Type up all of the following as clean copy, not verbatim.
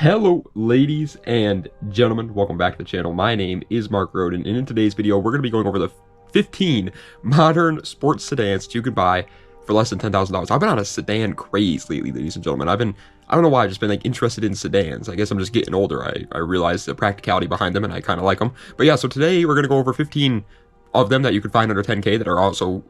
Hello ladies and gentlemen, welcome back to the channel. My name is Mark Roden, and in today's video we're going to be going over the 15 modern sports sedans that you could buy for less than $10,000. I've been on a sedan craze lately, ladies and gentlemen. I don't know why, I've just been like interested in sedans. I guess I'm just getting older. I realize the practicality behind them and I kind of like them. But yeah, so today we're going to go over 15 of them that you could find under 10K that are also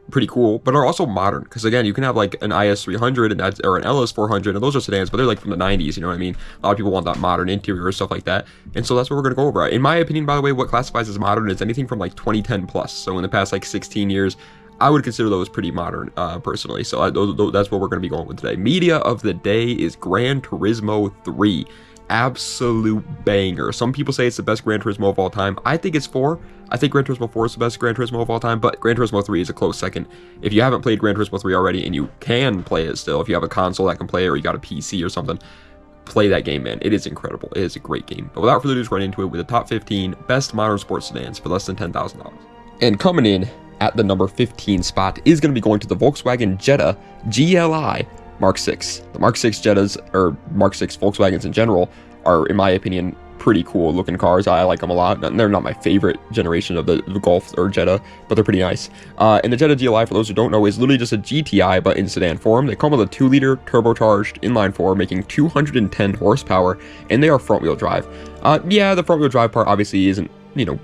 pretty cool, but are also modern, because again, you can have like an IS 300 and that's, or an LS 400, and those are sedans, but they're like from the 90s, you know what I mean? A lot of people want that modern interior or stuff like that, and so that's what we're going to go over. In my opinion, by the way, what classifies as modern is anything from like 2010 plus. So in the past like 16 years, I would consider those pretty modern, personally. So that's what we're going to be going with today. Media of the day is Gran Turismo 3. Absolute banger. Some people say it's the best Gran Turismo of all time. I think it's 4. I think Gran Turismo 4 is the best Gran Turismo of all time, but Gran Turismo 3 is a close second. If you haven't played Gran Turismo 3 already, and you can play it still, if you have a console that can play it, or you got a PC or something, play that game, man. It is incredible. It is a great game. But without further ado, just run into it with the top 15 best modern sports sedans for less than $10,000. And coming in at the number 15 spot is going to be going to the Volkswagen Jetta GLI Mark 6. The Mark 6 Jettas, or Mark 6 Volkswagens in general, are, in my opinion, pretty cool looking cars. I like them a lot. They're not my favorite generation of the Golf or Jetta, but they're pretty nice. And the Jetta GLI, for those who don't know, is literally just a GTI, but in sedan form. They come with a 2-liter turbocharged inline-4, making 210 horsepower, and they are front-wheel drive. Yeah, the front-wheel drive part obviously isn't, you know,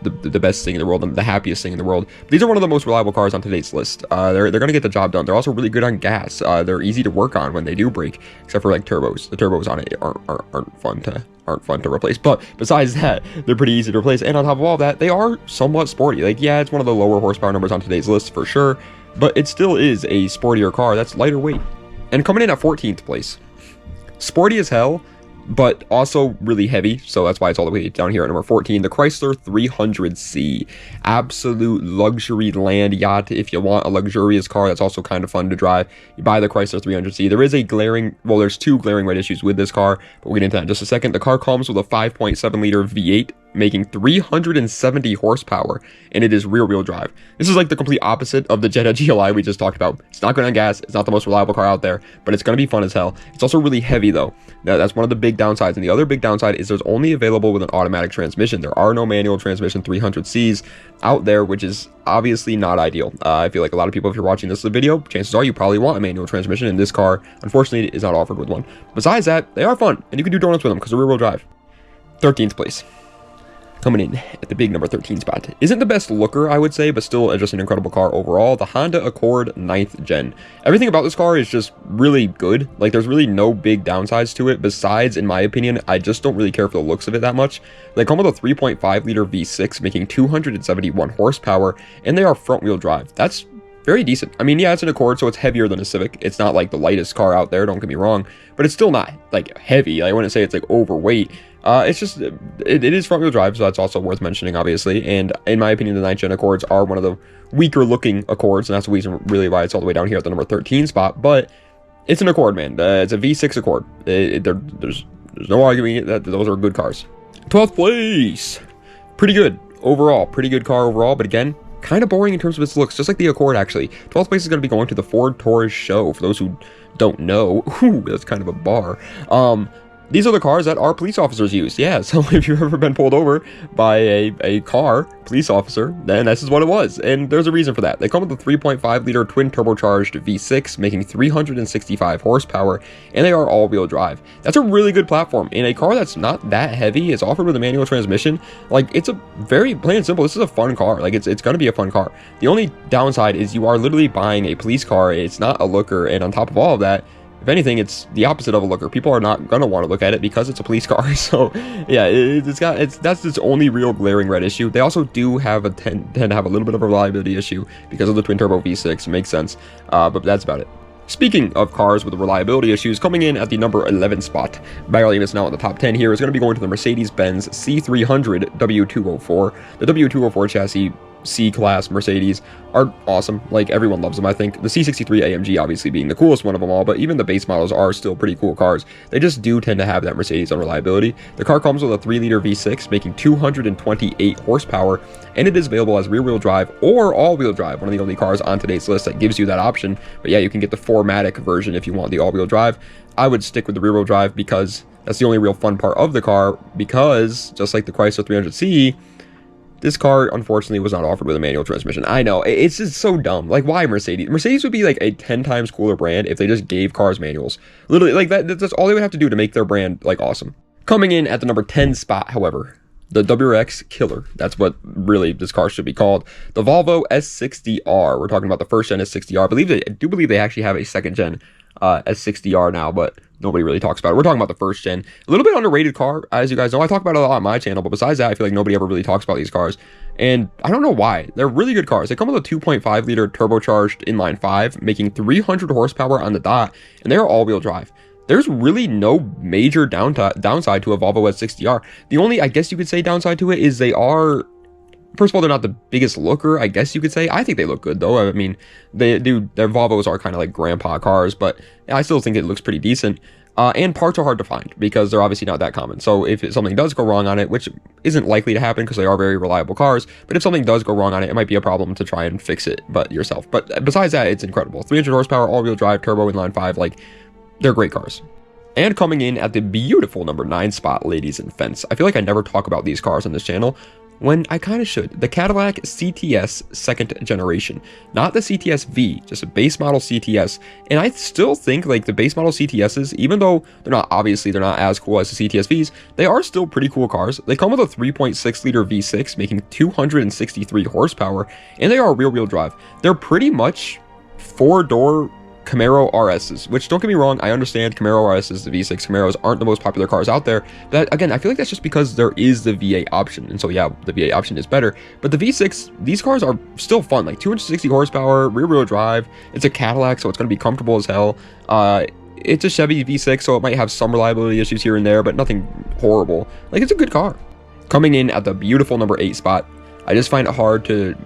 the best thing in the world and the happiest thing in the world. But these are one of the most reliable cars on today's list. They're going to get the job done. They're also really good on gas. They're easy to work on when they do break, except for like turbos. The turbos on it aren't fun to replace. But besides that, they're pretty easy to replace. And on top of all that, they are somewhat sporty. Like, yeah, it's one of the lower horsepower numbers on today's list for sure, but it still is a sportier car that's lighter weight. And coming in at 14th place, sporty as hell, but also really heavy, so that's why it's all the way down here at number 14, the Chrysler 300C. Absolute luxury land yacht. If you want a luxurious car that's also kind of fun to drive, you buy the Chrysler 300C. There is a there's two glaring red issues with this car, but we'll get into that in just a second. The car comes with a 5.7 liter V8 making 370 horsepower, and it is rear-wheel drive. This is like the complete opposite of the Jetta GLI we just talked about. It's not good on gas, it's not the most reliable car out there, but it's going to be fun as hell. It's also really heavy though. That's one of the big downsides, and the other big downside is there's only available with an automatic transmission. There are no manual transmission 300Cs out there, which is obviously not ideal. I feel like a lot of people, if you're watching this video, chances are you probably want a manual transmission, and this car, unfortunately, is not offered with one. Besides that, they are fun, and you can do donuts with them because they're rear-wheel drive. 13th place. Coming in at the big number 13 spot. Isn't the best looker, I would say, but still just an incredible car overall. The Honda Accord 9th Gen. Everything about this car is just really good. Like, there's really no big downsides to it. Besides, in my opinion, I just don't really care for the looks of it that much. They come with a 3.5 liter V6, making 271 horsepower, and they are front wheel drive. That's very decent. I mean, yeah, it's an Accord, so it's heavier than a Civic. It's not like the lightest car out there, don't get me wrong, but it's still not like heavy. I wouldn't say it's like overweight. It's just, it is front wheel drive, so that's also worth mentioning, obviously. And in my opinion, the 9th Gen Accords are one of the weaker looking Accords, and that's the reason really why it's all the way down here at the number 13 spot. But it's an Accord, man. It's a V6 Accord. There's no arguing that those are good cars. 12th place. Pretty good overall. Pretty good car overall, but again, kind of boring in terms of its looks, just like the Accord actually. 12th place is going to be going to the Ford Taurus Show. For those who don't know, ooh, that's kind of a bar. These are the cars that our police officers use. Yeah, so if you've ever been pulled over by a police officer, then this is what it was. And there's a reason for that. They come with a 3.5 liter twin turbocharged V6, making 365 horsepower, and they are all-wheel drive. That's a really good platform. In a car that's not that heavy, it's offered with a manual transmission. Like, it's a very plain and simple, this is a fun car. Like, it's going to be a fun car. The only downside is you are literally buying a police car. It's not a looker, and on top of all of that, if anything, it's the opposite of a looker. People are not going to want to look at it because it's a police car. So, yeah, that's its only real glaring red issue. They also do have tend to have a little bit of a reliability issue because of the twin-turbo V6. It makes sense, but that's about it. Speaking of cars with reliability issues, coming in at the number 11 spot, barely missing out in the top 10 here, is going to be going to the Mercedes-Benz C300 W204. The W204 chassis C-Class Mercedes are awesome. Like, everyone loves them, I think. The C63 AMG obviously being the coolest one of them all, but even the base models are still pretty cool cars. They just do tend to have that Mercedes unreliability. The car comes with a 3-liter V6, making 228 horsepower, and it is available as rear-wheel drive or all-wheel drive, one of the only cars on today's list that gives you that option. But yeah, you can get the 4MATIC version if you want the all-wheel drive. I would stick with the rear-wheel drive because That's the only real fun part of the car, because just like the Chrysler 300C, this car, unfortunately, was not offered with a manual transmission. I know, it's just so dumb. Like, why Mercedes? Mercedes would be like a 10 times cooler brand if they just gave cars manuals. Literally, like, that's all they would have to do to make their brand, like, awesome. Coming in at the number 10 spot, however, the WRX Killer. That's what really this car should be called. The Volvo S60R. We're talking about the first gen S60R. I do believe they actually have a second gen S60R now, but nobody really talks about it. We're talking about the first gen. A little bit underrated car, as you guys know. I talk about it a lot on my channel, but besides that, I feel like nobody ever really talks about these cars. And I don't know why. They're really good cars. They come with a 2.5 liter turbocharged inline 5, making 300 horsepower on the dot, and they're all-wheel drive. There's really no major downside to a Volvo S60R. The only, I guess you could say, downside to it is they are, first of all, they're not the biggest looker, I guess you could say. I think they look good, though. I mean, their Volvos are kind of like grandpa cars, but I still think it looks pretty decent. And parts are hard to find because they're obviously not that common. So if something does go wrong on it, which isn't likely to happen because they are very reliable cars, but if something does go wrong on it, it might be a problem to try and fix it yourself. But besides that, it's incredible. 300 horsepower, all-wheel drive, turbo inline 5, like, they're great cars. And coming in at the beautiful number 9 spot, ladies and gents. I feel like I never talk about these cars on this channel, when I kind of should. The Cadillac CTS second generation. Not the CTS V, just a base model CTS. And I still think, like, the base model CTSs, even though they're not as cool as the CTS Vs, they are still pretty cool cars. They come with a 3.6 liter V6, making 263 horsepower, and they are rear-wheel drive. They're pretty much 4-door Camaro RSs, which, don't get me wrong, I understand Camaro RSs, the V6 Camaros aren't the most popular cars out there, but again, I feel like that's just because there is the V8 option, and so yeah, the V8 option is better, but the V6, these cars are still fun, like 260 horsepower, rear-wheel drive, it's a Cadillac, so it's going to be comfortable as hell. It's a Chevy V6, so it might have some reliability issues here and there, but nothing horrible. Like, it's a good car. Coming in at the beautiful number 8 spot, I just find it hard to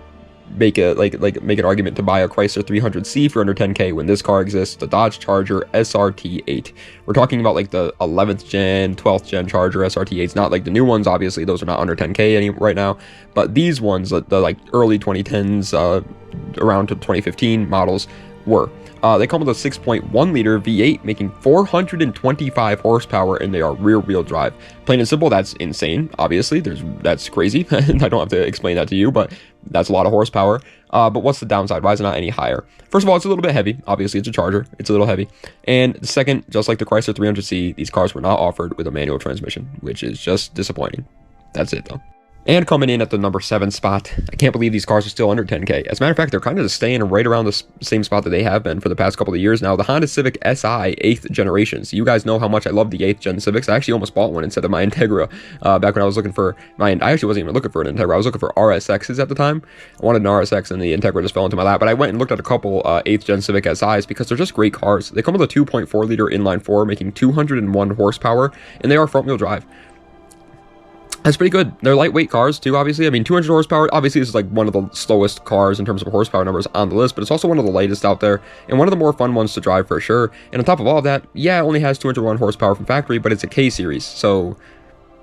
make an argument to buy a Chrysler 300C for under 10K when this car exists, the Dodge Charger SRT8. We're talking about like the 11th gen, 12th gen Charger SRT8s, not like the new ones, obviously those are not under 10K right now, but these ones, the like early 2010s, around to 2015 models were. They come with a 6.1 liter V8, making 425 horsepower, and they are rear-wheel drive. Plain and simple, that's insane. Obviously, that's crazy. I don't have to explain that to you, but that's a lot of horsepower. But what's the downside? Why is it not any higher? First of all, it's a little bit heavy. Obviously, it's a Charger. It's a little heavy. And second, just like the Chrysler 300C, these cars were not offered with a manual transmission, which is just disappointing. That's it, though. And coming in at the number 7 spot, I can't believe these cars are still under 10K. As a matter of fact, they're kind of just staying right around the same spot that they have been for the past couple of years now. The Honda Civic Si 8th generation. So you guys know how much I love the 8th gen Civics. I actually almost bought one instead of my Integra back when I was looking for I actually wasn't even looking for an Integra. I was looking for RSXs at the time. I wanted an RSX and the Integra just fell into my lap. But I went and looked at a couple 8th gen Civic Si's because they're just great cars. They come with a 2.4 liter inline 4, making 201 horsepower, and they are front wheel drive. That's pretty good. They're lightweight cars too, obviously. I mean, 200 horsepower, obviously this is like one of the slowest cars in terms of horsepower numbers on the list, but it's also one of the lightest out there, and one of the more fun ones to drive for sure. And on top of all of that, yeah, it only has 201 horsepower from factory, but it's a K-series, so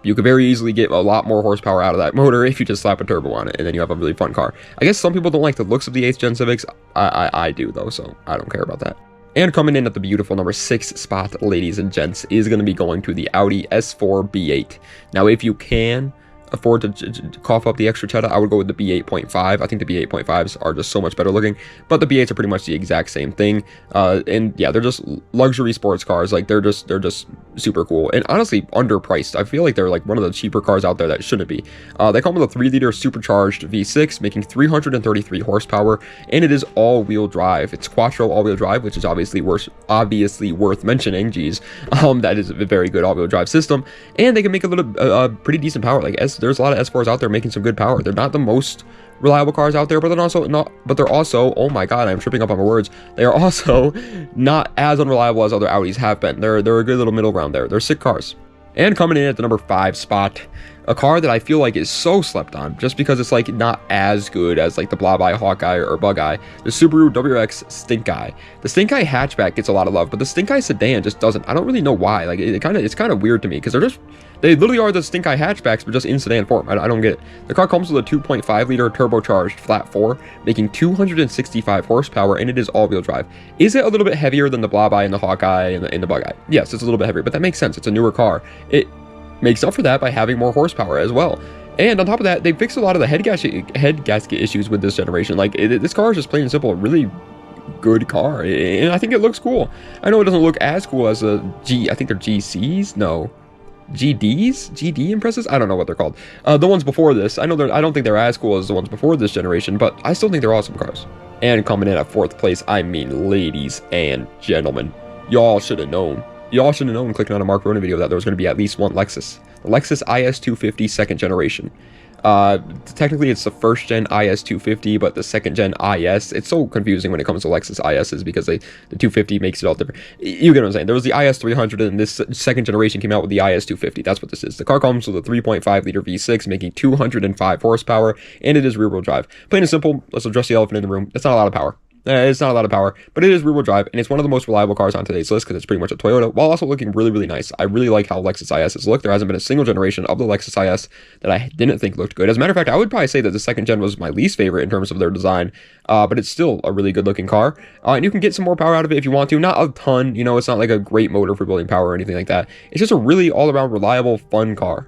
you could very easily get a lot more horsepower out of that motor if you just slap a turbo on it, and then you have a really fun car. I guess some people don't like the looks of the 8th gen Civics. I do, though, so I don't care about that. And coming in at the beautiful number 6 spot, ladies and gents, is going to be going to the Audi S4 B8. Now, if you can afford to cough up the extra cheddar, I would go with the B8.5. I think the B8.5s are just so much better looking, but the B8s are pretty much the exact same thing. And yeah, they're just luxury sports cars. Like they're just super cool and honestly underpriced. I feel like they're like one of the cheaper cars out there that shouldn't be. They come with a 3 liter supercharged V6, making 333 horsepower, and it is all-wheel drive. It's quattro all-wheel drive, which is obviously worth mentioning. Geez, that is a very good all-wheel drive system, and they can make a little pretty decent power. Like there's a lot of S4s out there making some good power. They're not the most reliable cars out there, but they're also, oh my god, I'm tripping up on my words. They are also not as unreliable as other Audis have been. They're a good little middle ground there. They're sick cars. And coming in at the number 5 spot, a car that I feel like is so slept on just because it's like not as good as like the Blob Eye, Hawkeye, or Bug Eye. The Subaru WRX Stink Eye. The Stink Eye hatchback gets a lot of love, but the Stink Eye sedan just doesn't. I don't really know why. Like it's kind of weird to me because they literally are the Stink Eye hatchbacks, but just in sedan form. I don't get it. The car comes with a 2.5 liter turbocharged flat 4, making 265 horsepower, and it is all-wheel drive. Is it a little bit heavier than the Blob Eye and the Hawkeye and the Bug Eye? Yes, it's a little bit heavier, but that makes sense. It's a newer car. It makes up for that by having more horsepower as well. And on top of that, they fixed a lot of the head gasket issues with this generation. Like this car is just plain and simple, a really good car, and I think it looks cool. I know it doesn't look as cool as a I think they're GCs. No. GD Impresses? I don't know what they're called. The ones before this, I don't think they're as cool as the ones before this generation, but I still think they're awesome cars. And coming in at 4th place, I mean, ladies and gentlemen, y'all should have known. Y'all should have known clicking on a Mark Roden video that there was going to be at least one Lexus. The Lexus IS250 2nd generation. Technically it's the 1st gen IS250, but the 2nd gen IS, it's so confusing when it comes to Lexus ISs because the 250 makes it all different. You get what I'm saying? There was the IS300 and this 2nd generation came out with the IS250. That's what this is. The car comes with a 3.5 liter V6 making 205 horsepower, and it is rear wheel drive. Plain and simple, let's address the elephant in the room. It's not a lot of power. It's not a lot of power, but it is rear-wheel drive, and it's one of the most reliable cars on today's list because it's pretty much a Toyota, while also looking really, really nice. I really like how Lexus ISs look. There hasn't been a single generation of the Lexus IS that I didn't think looked good. As a matter of fact, I would probably say that the 2nd gen was my least favorite in terms of their design, but it's still a really good-looking car, and you can get some more power out of it if you want to. Not a ton, you know, it's not like a great motor for building power or anything like that. It's just a really all-around reliable, fun car.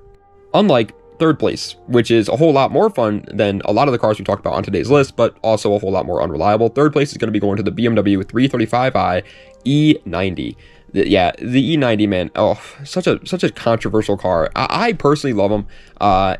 Unlike 3rd place, which is a whole lot more fun than a lot of the cars we talked about on today's list, but also a whole lot more unreliable. 3rd place is going to be going to the BMW 335i E90. The E90, man, oh, such a controversial car. I personally love them,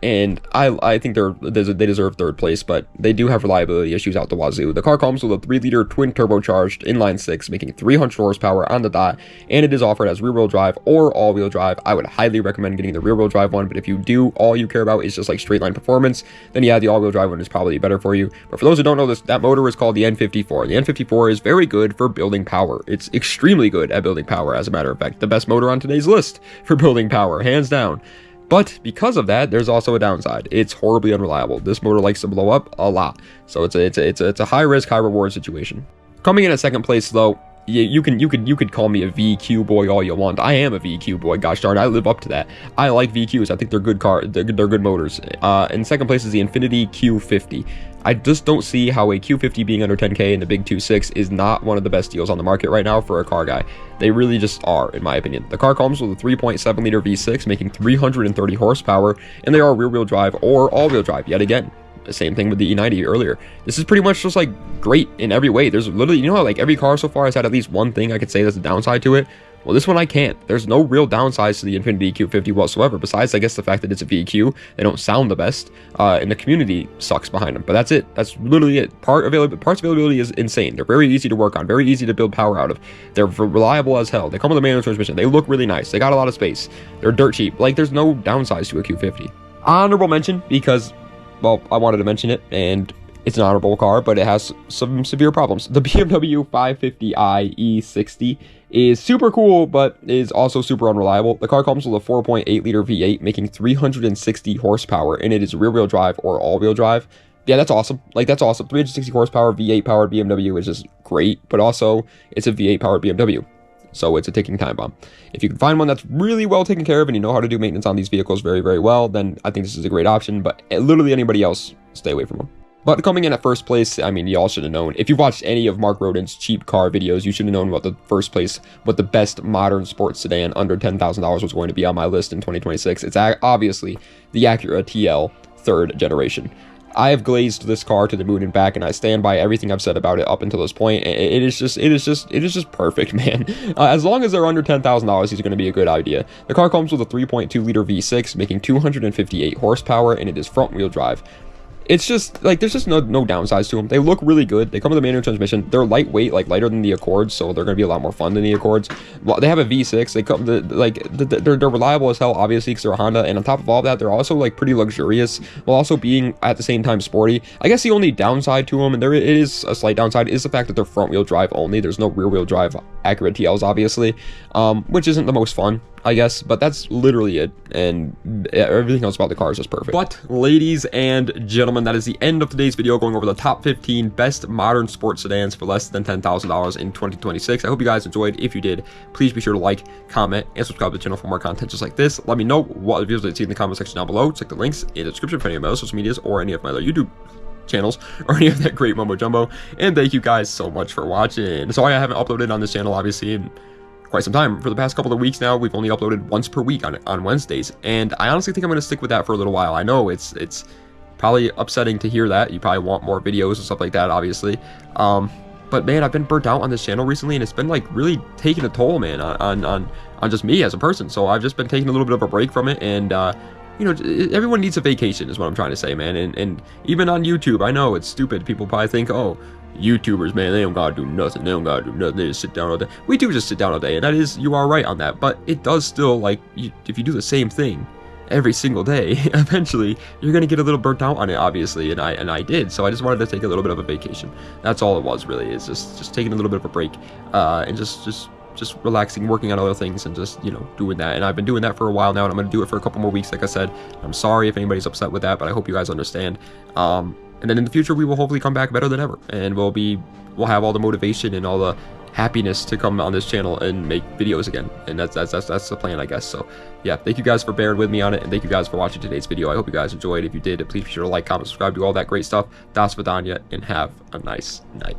and I think they deserve 3rd place, but they do have reliability issues out the wazoo. The car comes with a 3 liter twin turbocharged inline 6, making 300 horsepower on the dot, and it is offered as rear wheel drive or all wheel drive. I would highly recommend getting the rear wheel drive one, but if you do, all you care about is just like straight line performance, then yeah, the all wheel drive one is probably better for you. But for those who don't know this, that motor is called the N54. The N54 is very good for building power. It's extremely good at building power. As a matter of fact, the best motor on today's list for building power, hands down. But because of that, there's also a downside. It's horribly unreliable. This motor likes to blow up a lot, so it's a high risk, high reward situation. Coming in at 2nd place, though, you could call me a VQ boy all you want. I am a VQ boy. Gosh darn, I live up to that. I like VQs. I think they're good cars. They're good motors. In 2nd place is the Infiniti Q50. I just don't see how a Q50 being under 10K in the big 2.6 is not one of the best deals on the market right now for a car guy. They really just are, in my opinion. The car comes with a 3.7 liter V6 making 330 horsepower, and they are rear-wheel drive or all-wheel drive yet again. The same thing with the E90 earlier. This is pretty much just like great in every way. There's literally, you know how like every car so far has had at least one thing I could say that's a downside to it? Well, this one I can't. There's no real downsides to the Infiniti Q50 whatsoever, besides, I guess, the fact that it's a VQ. They don't sound the best, and the community sucks behind them. But that's it. That's literally it. Parts availability is insane. They're very easy to work on, very easy to build power out of. They're reliable as hell. They come with a manual transmission. They look really nice. They got a lot of space. They're dirt cheap. Like, there's no downsides to a Q50. Honorable mention, because, well, I wanted to mention it, and it's an honorable car, but it has some severe problems. The BMW 550i E60 is super cool, but is also super unreliable. The car comes with a 4.8 liter V8 making 360 horsepower, and it is rear-wheel drive or all-wheel drive. Yeah, that's awesome. Like, that's awesome. 360 horsepower V8 powered BMW is just great, but also it's a V8 powered BMW. So it's a ticking time bomb. If you can find one that's really well taken care of and you know how to do maintenance on these vehicles very, very well, then I think this is a great option, but literally anybody else, stay away from them. But coming in at 1st place, I mean, y'all should have known. If you've watched any of Mark Roden's cheap car videos, you should have known what the 1st place, what the best modern sports sedan under $10,000 was going to be on my list in 2026. It's obviously the Acura TL 3rd generation. I have glazed this car to the moon and back, and I stand by everything I've said about it up until this point. It is just perfect, man. As long as they're under $10,000, these are going to be a good idea. The car comes with a 3.2 liter V6, making 258 horsepower, and it is front-wheel drive. It's just, like, there's just no downsides to them. They look really good. They come with a manual transmission. They're lightweight, like, lighter than the Accords, so they're going to be a lot more fun than the Accords. Well, they have a V6. They come, they're reliable as hell, obviously, because they're a Honda, and on top of all that, they're also, like, pretty luxurious, while also being, at the same time, sporty. I guess the only downside to them, and it is a slight downside, is the fact that they're front-wheel drive only. There's no rear-wheel drive Acura TLs, obviously, which isn't the most fun, I guess, but that's literally it, and everything else about the car is just perfect. But ladies and gentlemen, that is the end of today's video, going over the top 15 best modern sports sedans for less than $10,000 in 2026. I hope you guys enjoyed. If you did, please be sure to like, comment, and subscribe to the channel for more content just like this. Let me know what videos you'd see in the comment section down below. Check the links in the description for any of my other social medias or any of my other YouTube channels or any of that great mumbo jumbo. And thank you guys so much for watching. Sorry I haven't uploaded on this channel, obviously, in quite some time. For the past couple of weeks now, we've only uploaded once per week on Wednesdays, and I honestly think I'm going to stick with that for a little while. I know it's probably upsetting to hear that. You probably want more videos and stuff like that, obviously, but man, I've been burnt out on this channel recently, and it's been like really taking a toll, man, on just me as a person. So I've just been taking a little bit of a break from it, and you know, everyone needs a vacation is what I'm trying to say, man. And even on YouTube, I know it's stupid. People probably think, oh, YouTubers, man, they don't gotta do nothing. They don't gotta do nothing. They just sit down all day. We do just sit down all day, and that is, you are right on that. But it does still, like, if you do the same thing every single day, eventually you're gonna get a little burnt out on it, obviously. And I did. So I just wanted to take a little bit of a vacation. That's all it was, really. Is just taking a little bit of a break, and just relaxing, working on other things, and just, you know, doing that. And I've been doing that for a while now, and I'm going to do it for a couple more weeks, like I said. I'm sorry if anybody's upset with that, but I hope you guys understand. And then in the future, we will hopefully come back better than ever, and we'll have all the motivation and all the happiness to come on this channel and make videos again. And that's the plan, I guess. So yeah, thank you guys for bearing with me on it, and thank you guys for watching today's video. I hope you guys enjoyed. If you did, please be sure to like, comment, subscribe, do all that great stuff. Das Vidanya, and have a nice night.